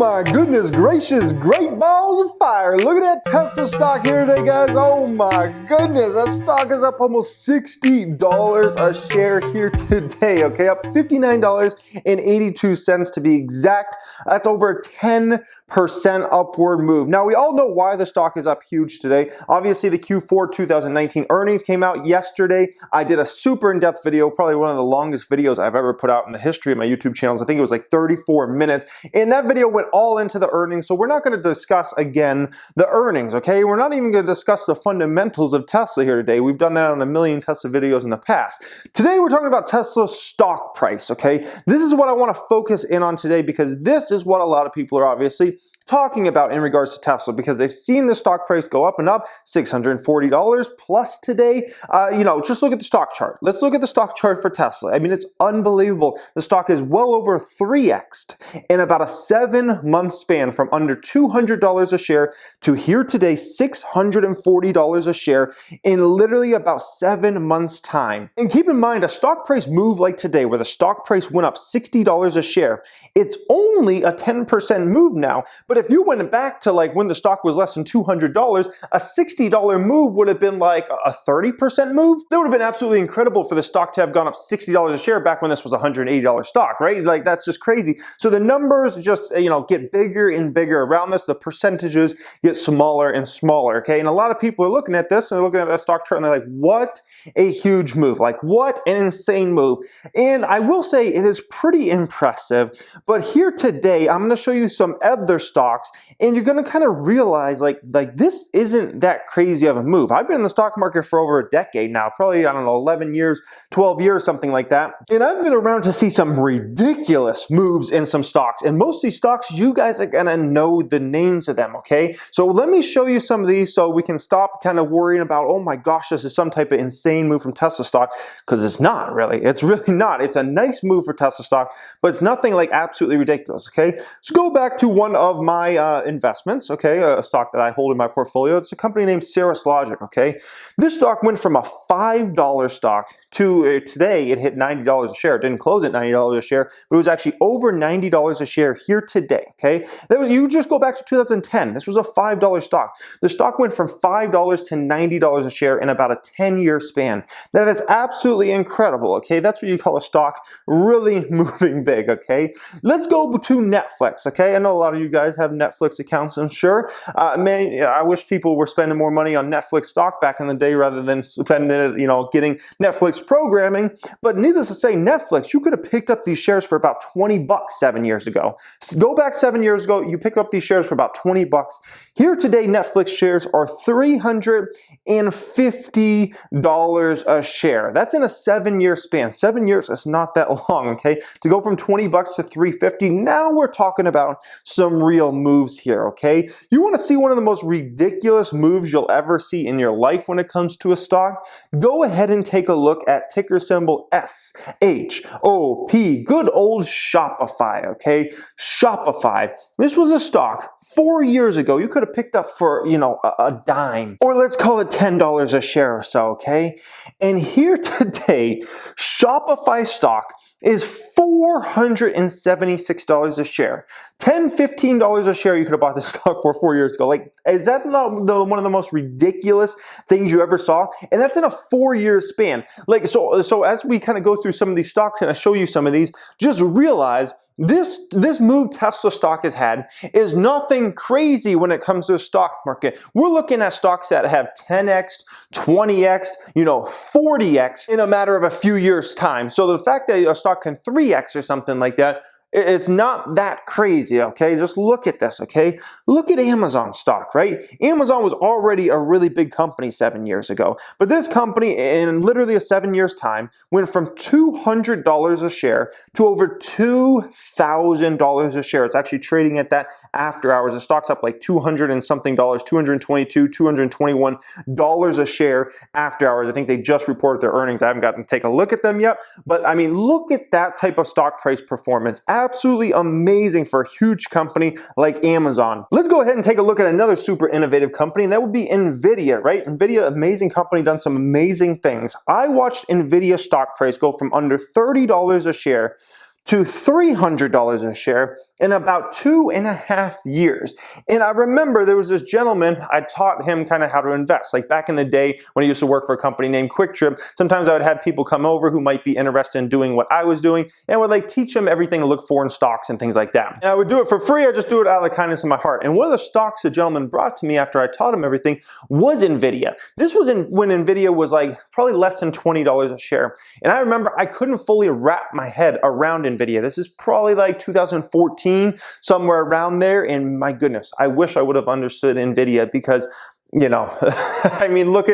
my goodness gracious, great balls of fire. Look at that Tesla stock here today, guys. Oh my goodness, that stock is up almost $60 a share here today, okay? Up $59.82 to be exact. That's over a 10% upward move. Now, we all know why the stock is up huge today. Obviously, the Q4 2019 earnings came out yesterday. I did a super in-depth video, probably one of the longest videos I've ever put out in the history of my YouTube channels. I think it was like 34 minutes. And that video went all into the earnings, so we're not going to discuss again the earnings, okay? We're not even going to discuss the fundamentals of Tesla here today. We've done that on a million Tesla videos in the past. Today we're talking about Tesla's stock price, okay? This is what I want to focus in on today because this is what a lot of people are obviously talking about in regards to Tesla, because they've seen the stock price go up and up, $640 plus today. Just look at the stock chart. Let's look at the stock chart for Tesla. I mean, it's unbelievable. The stock is well over 3x'd in about a 7-month span, from under $200 a share to here today, $640 a share in literally about 7 months time. And keep in mind, a stock price move like today, where the stock price went up $60 a share, it's only a 10% move now. But if you went back to like when the stock was less than $200, a $60 move would have been like a 30% move. That would have been absolutely incredible for the stock to have gone up $60 a share back when this was a $180 stock, right? Like, that's just crazy. So the numbers just, get bigger and bigger around this. The percentages get smaller and smaller, okay? And a lot of people are looking at this and they're looking at that stock chart and they're like, what a huge move. Like, what an insane move. And I will say it is pretty impressive. But here today, I'm going to show you some other stocks, and you're going to kind of realize like this isn't that crazy of a move. I've been in the stock market for over a decade now, probably, I don't know, 11 years, 12 years, something like that. And I've been around to see some ridiculous moves in some stocks. And most of these stocks, you guys are going to know the names of them, okay? So let me show you some of these so we can stop kind of worrying about, oh my gosh, this is some type of insane move from Tesla stock, because it's not really. It's really not. It's a nice move for Tesla stock, but it's nothing like absolutely ridiculous, okay? So go back to one of my investments, okay, a stock that I hold in my portfolio. It's a company named Cirrus Logic, okay? This stock went from a $5 stock to today it hit $90 a share. It didn't close at $90 a share, but it was actually over $90 a share here today, okay? You just go back to 2010. This was a $5 stock. The stock went from $5 to $90 a share in about a 10-year span. That is absolutely incredible, okay? That's what you call a stock really moving big, okay? Let's go to Netflix, okay? I know a lot of you guys have Netflix accounts, I'm sure. Man, I wish people were spending more money on Netflix stock back in the day rather than spending it, getting Netflix programming. But needless to say, Netflix, you could have picked up these shares for about 20 bucks 7 years ago. So go back 7 years ago, you picked up these shares for about 20 bucks. Here today, Netflix shares are $350 a share. That's in a 7-year span. 7 years is not that long, okay? To go from 20 bucks to 350, now we're talking about some real moves here, okay? You want to see one of the most ridiculous moves you'll ever see in your life when it comes to a stock? Go ahead and take a look at ticker symbol SHOP, good old Shopify, okay? Shopify. This was a stock 4 years ago you could have picked up for, a dime, or let's call it $10 a share or so, okay? And here today, Shopify stock is $476 a share. $10, $15 a share you could have bought this stock for 4 years ago. Like, is that not one of the most ridiculous things you ever saw? And that's in a 4-year span. Like, so as we kind of go through some of these stocks and I show you some of these, just realize this move Tesla stock has had is nothing crazy when it comes to the stock market. We're looking at stocks that have 10x, 20x, 40x in a matter of a few years' time. So the fact that a stock can 3x or something like that, it's not that crazy, okay? Just look at this, okay? Look at Amazon stock, right? Amazon was already a really big company 7 years ago, but this company in literally a 7 years time went from $200 a share to over $2,000 a share. It's actually trading at that after hours. The stock's up like 200 and something dollars, $222, $221 a share after hours. I think they just reported their earnings. I haven't gotten to take a look at them yet, but I mean, look at that type of stock price performance. Absolutely amazing for a huge company like Amazon. Let's go ahead and take a look at another super innovative company, and that would be NVIDIA, right? NVIDIA, amazing company, done some amazing things. I watched NVIDIA stock price go from under $30 a share to $300 a share in about 2.5 years. And I remember there was this gentleman, I taught him kind of how to invest. Like back in the day when I used to work for a company named Quick Trip, sometimes I would have people come over who might be interested in doing what I was doing, and I would like teach them everything to look for in stocks and things like that. And I would do it for free, I just do it out of the kindness of my heart. And one of the stocks the gentleman brought to me after I taught him everything was Nvidia. This was when Nvidia was like probably less than $20 a share. And I remember I couldn't fully wrap my head around Nvidia. This is probably like 2014, somewhere around there. And my goodness, I wish I would have understood Nvidia because, you know, I mean, look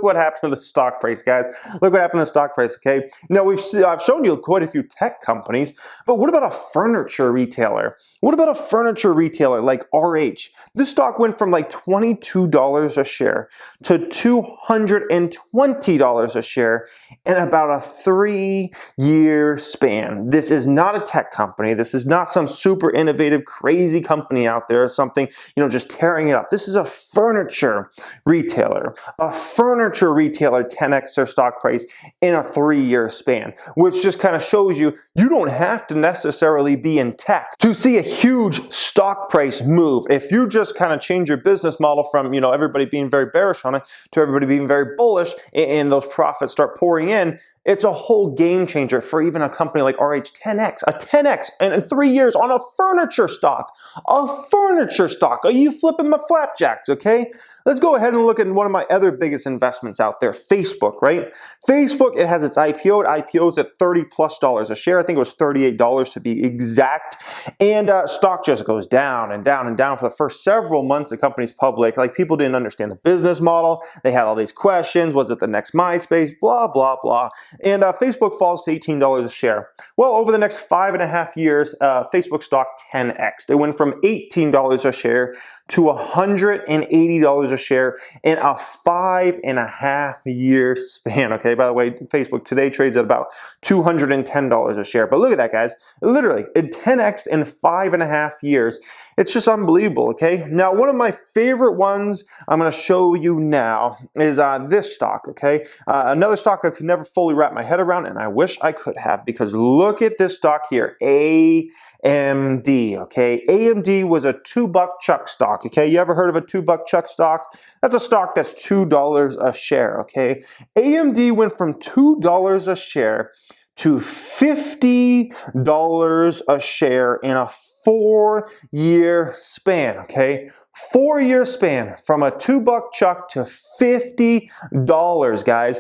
what happened to the stock price, guys. Look what happened to the stock price, okay? Now, I've shown you quite a few tech companies, but what about a furniture retailer? What about a furniture retailer like RH? This stock went from like $22 a share to $220 a share in about a 3-year span. This is not a tech company. This is not some super innovative, crazy company out there or something, you know, just tearing it up. This is a furniture retailer. A furniture retailer 10x their stock price in a 3-year span, which just kind of shows you don't have to necessarily be in tech to see a huge stock price move. If you just kind of change your business model from, you know, everybody being very bearish on it to everybody being very bullish, and those profits start pouring in, it's a whole game changer for even a company like RH. 10x, a 10x in 3 years on a furniture stock. A furniture stock. Are you flipping my flapjacks, okay? Let's go ahead and look at one of my other biggest investments out there, Facebook, right? Facebook, it has its IPO. It IPOs at $30+ a share. I think it was $38 to be exact. And stock just goes down and down and down for the first several months the company's public. Like, people didn't understand the business model. They had all these questions. Was it the next MySpace? Blah, blah, blah. And Facebook falls to $18 a share. Well, over the next 5.5 years, Facebook stock 10x. It went from $18 a share to $180 a share in a 5.5 year span. Okay, by the way, Facebook today trades at about $210 a share. But look at that, guys. Literally, it 10x in 5.5 years. It's just unbelievable, okay? Now, one of my favorite ones I'm going to show you now is this stock, okay? Another stock I could never fully wrap my head around, and I wish I could have, because look at this stock here, AMD, okay? AMD was a $2 Chuck stock, okay? You ever heard of a $2 Chuck stock? That's a stock that's $2 a share, okay? AMD went from $2 a share to $50 a share in a 4-year span, okay? 4-year span from a $2 Chuck to $50, guys.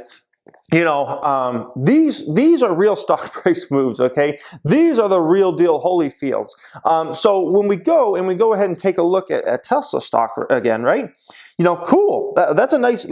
You know, these are real stock price moves, okay? These are the real deal Holyfields. So when we go ahead and take a look at Tesla stock again, right? You know, cool. That's a nice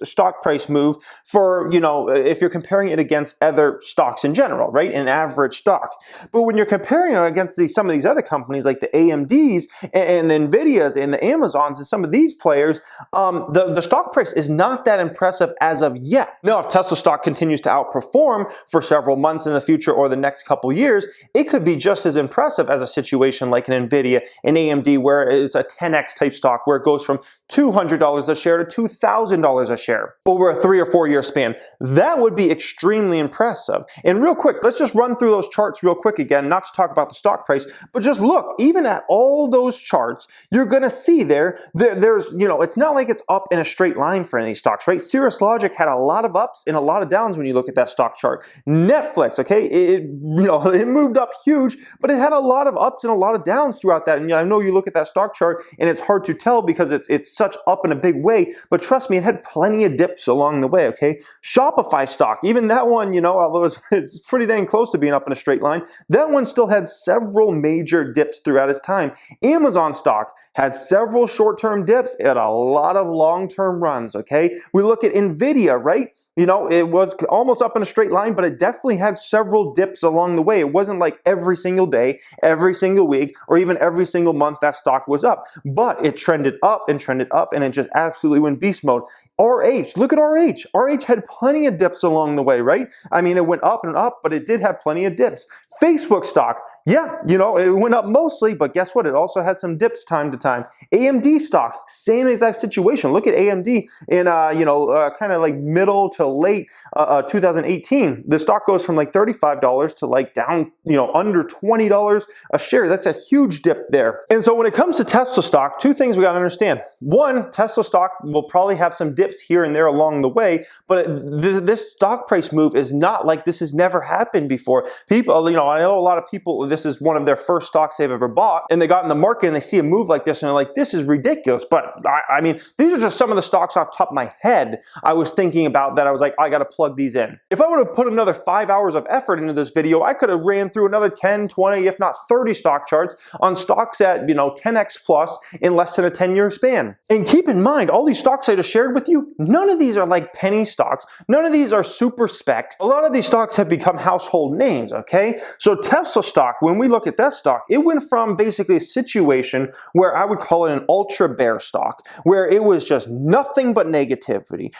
stock price move for, you know, if you're comparing it against other stocks in general, right? An average stock. But when you're comparing it against some of these other companies like the AMDs and the Nvidias and the Amazons and some of these players, the stock price is not that impressive as of yet. Now, if Tesla stock continues to outperform for several months in the future or the next couple years, it could be just as impressive as a situation like an Nvidia, an AMD, where it is a 10x type stock, where it goes from $200 a share to $2,000 a share over a 3 or 4 year span. That would be extremely impressive. And real quick, let's just run through those charts real quick again, not to talk about the stock price, but just look, even at all those charts, you're going to see there's, you know, it's not like it's up in a straight line for any of these stocks, right? Cirrus Logic had a lot of ups and a lot of downs when you look at that stock chart. Netflix, okay, it moved up huge, but it had a lot of ups and a lot of downs throughout that. And I know you look at that stock chart and it's hard to tell because it's such up in a big way, but trust me, it had plenty of dips along the way, okay? Shopify stock, even that one, you know, although it's pretty dang close to being up in a straight line, that one still had several major dips throughout its time. Amazon stock had several short-term dips and a lot of long-term runs, okay? We look at Nvidia, right? You know, it was almost up in a straight line, but it definitely had several dips along the way. It wasn't like every single day, every single week, or even every single month that stock was up. But it trended up, and it just absolutely went beast mode. RH, look at RH. RH had plenty of dips along the way, right? I mean, it went up and up, but it did have plenty of dips. Facebook stock, yeah, you know, it went up mostly, but guess what? It also had some dips time to time. AMD stock, same exact situation. Look at AMD in, kind of like middle to late 2018. The stock goes from like $35 to like down, under $20 a share. That's a huge dip there. And so when it comes to Tesla stock, two things we got to understand. One, Tesla stock will probably have some dips here and there along the way, but this stock price move is not like this has never happened before. People, I know a lot of people, this is one of their first stocks they've ever bought, and they got in the market and they see a move like this and they're like, this is ridiculous. But I mean, these are just some of the stocks off the top of my head I was thinking about that I was like, I got to plug these in. If I would have put another 5 hours of effort into this video, I could have ran through another 10, 20, if not 30 stock charts on stocks at, 10x plus in less than a 10-year span. And keep in mind, all these stocks I just shared with you, none of these are like penny stocks. None of these are super spec. A lot of these stocks have become household names, okay? So Tesla stock, when we look at that stock, it went from basically a situation where I would call it an ultra bear stock, where it was just nothing but negativity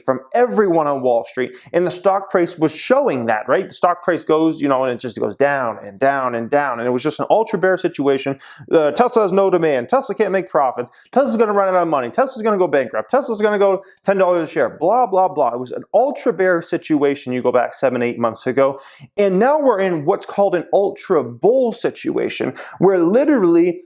from everyone on Wall Street. And the stock price was showing that, right? The stock price goes, and it just goes down and down and down. And it was just an ultra bear situation. Tesla has no demand. Tesla can't make profits. Tesla's going to run out of money. Tesla's going to go bankrupt. Tesla's going to go $10 a share. Blah, blah, blah. It was an ultra bear situation you go back 7, 8 months ago. And now we're in what's called an ultra bull situation, where literally,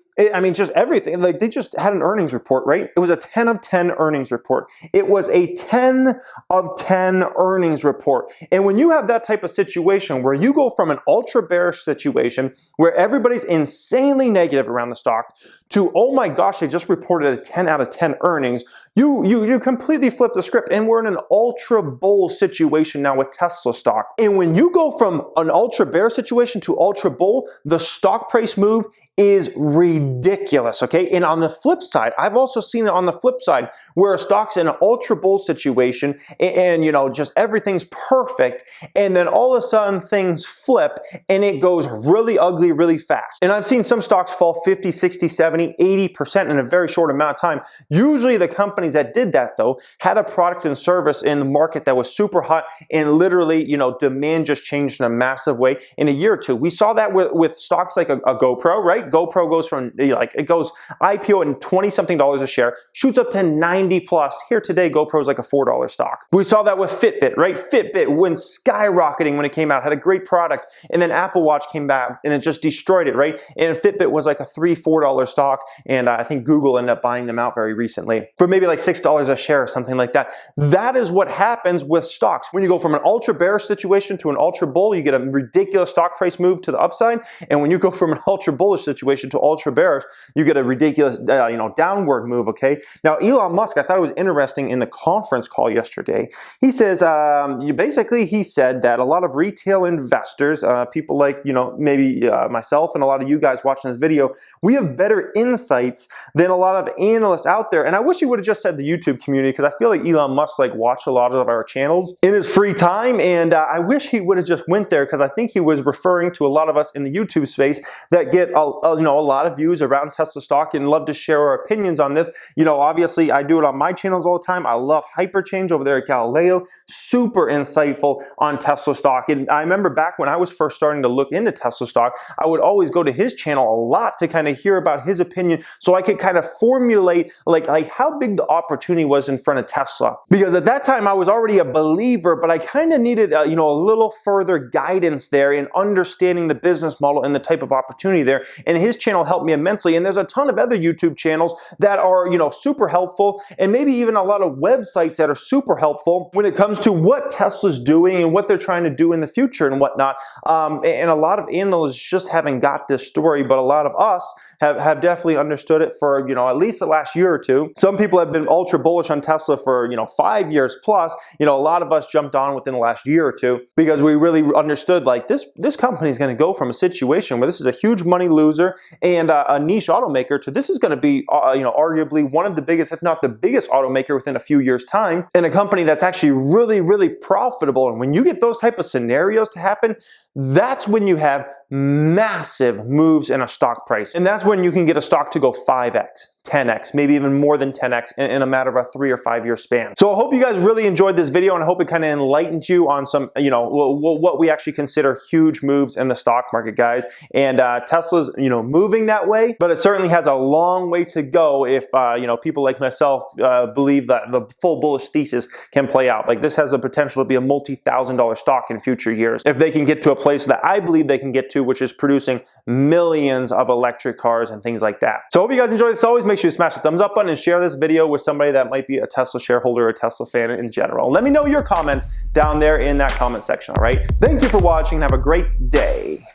just everything. Like, they just had an earnings report, right? It was a 10 of 10 earnings report. It was a 10 of 10 earnings report. And when you have that type of situation where you go from an ultra bearish situation where everybody's insanely negative around the stock to, oh my gosh, they just reported a 10 out of 10 earnings, you completely flip the script, and we're in an ultra bull situation now with Tesla stock. And when you go from an ultra bear situation to ultra bull, the stock price move is ridiculous, okay? And on the flip side, I've also seen it on the flip side, where a stock's in an ultra bull situation and just everything's perfect, and then all of a sudden things flip and it goes really ugly really fast. And I've seen some stocks fall 50, 60, 70, 80% in a very short amount of time. Usually the companies that did that, though, had a product and service in the market that was super hot, and literally, demand just changed in a massive way in a year or two. We saw that with stocks like a GoPro, right? GoPro goes from, it goes IPO at 20 something dollars a share, shoots up to 90 plus. Here today, GoPro is like a $4 stock. We saw that with Fitbit, right? Fitbit went skyrocketing when it came out, had a great product, and then Apple Watch came back and it just destroyed it, right? And Fitbit was like a $3, $4 stock, and I think Google ended up buying them out very recently for maybe like $6 a share or something like that. That is what happens with stocks. When you go from an ultra bearish situation to an ultra bull, you get a ridiculous stock price move to the upside, and when you go from an ultra bullish situation to ultra bearish, you get a ridiculous, downward move, okay? Now, Elon Musk, I thought it was interesting in the conference call yesterday. He says, he said that a lot of retail investors, people like, maybe myself and a lot of you guys watching this video, we have better insights than a lot of analysts out there. And I wish he would have just said the YouTube community, because I feel like Elon Musk watch a lot of our channels in his free time, and I wish he would have just went there, because I think he was referring to a lot of us in the YouTube space that get a lot of views around Tesla stock and love to share our opinions on this. Obviously I do it on my channels all the time. I love Hyperchange over there at Galileo, super insightful on Tesla stock. And I remember back when I was first starting to look into Tesla stock, I would always go to his channel a lot to kind of hear about his opinion, so I could kind of formulate like how big the opportunity was in front of Tesla. Because at that time I was already a believer, but I kind of needed a little further guidance there in understanding the business model and the type of opportunity there. And his channel helped me immensely. And there's a ton of other YouTube channels that are, super helpful, and maybe even a lot of websites that are super helpful when it comes to what Tesla's doing and what they're trying to do in the future and whatnot. And a lot of analysts just haven't got this story, but a lot of us have definitely understood it for, at least the last year or two. Some people have been ultra bullish on Tesla for, 5 years plus. A lot of us jumped on within the last year or two, because we really understood this company is going to go from a situation where this is a huge money loser and a niche automaker to this is going to be, arguably one of the biggest, if not the biggest automaker within a few years time, and a company that's actually really, really profitable. And when you get those type of scenarios to happen, that's when you have massive moves in a stock price. And that's when you can get a stock to go 5x, 10x, maybe even more than 10x in a matter of a 3 or 5 year span. So I hope you guys really enjoyed this video, and I hope it kind of enlightened you on some, what we actually consider huge moves in the stock market, guys. And Tesla's, moving that way, but it certainly has a long way to go if, people like myself believe that the full bullish thesis can play out. Like, this has the potential to be a multi-$1,000 stock in future years if they can get to a place that I believe they can get to, which is producing millions of electric cars and things like that. So I hope you guys enjoyed this. Always make sure you smash the thumbs up button and share this video with somebody that might be a Tesla shareholder or a Tesla fan in general. Let me know your comments down there in that comment section, all right? Thank you for watching and have a great day.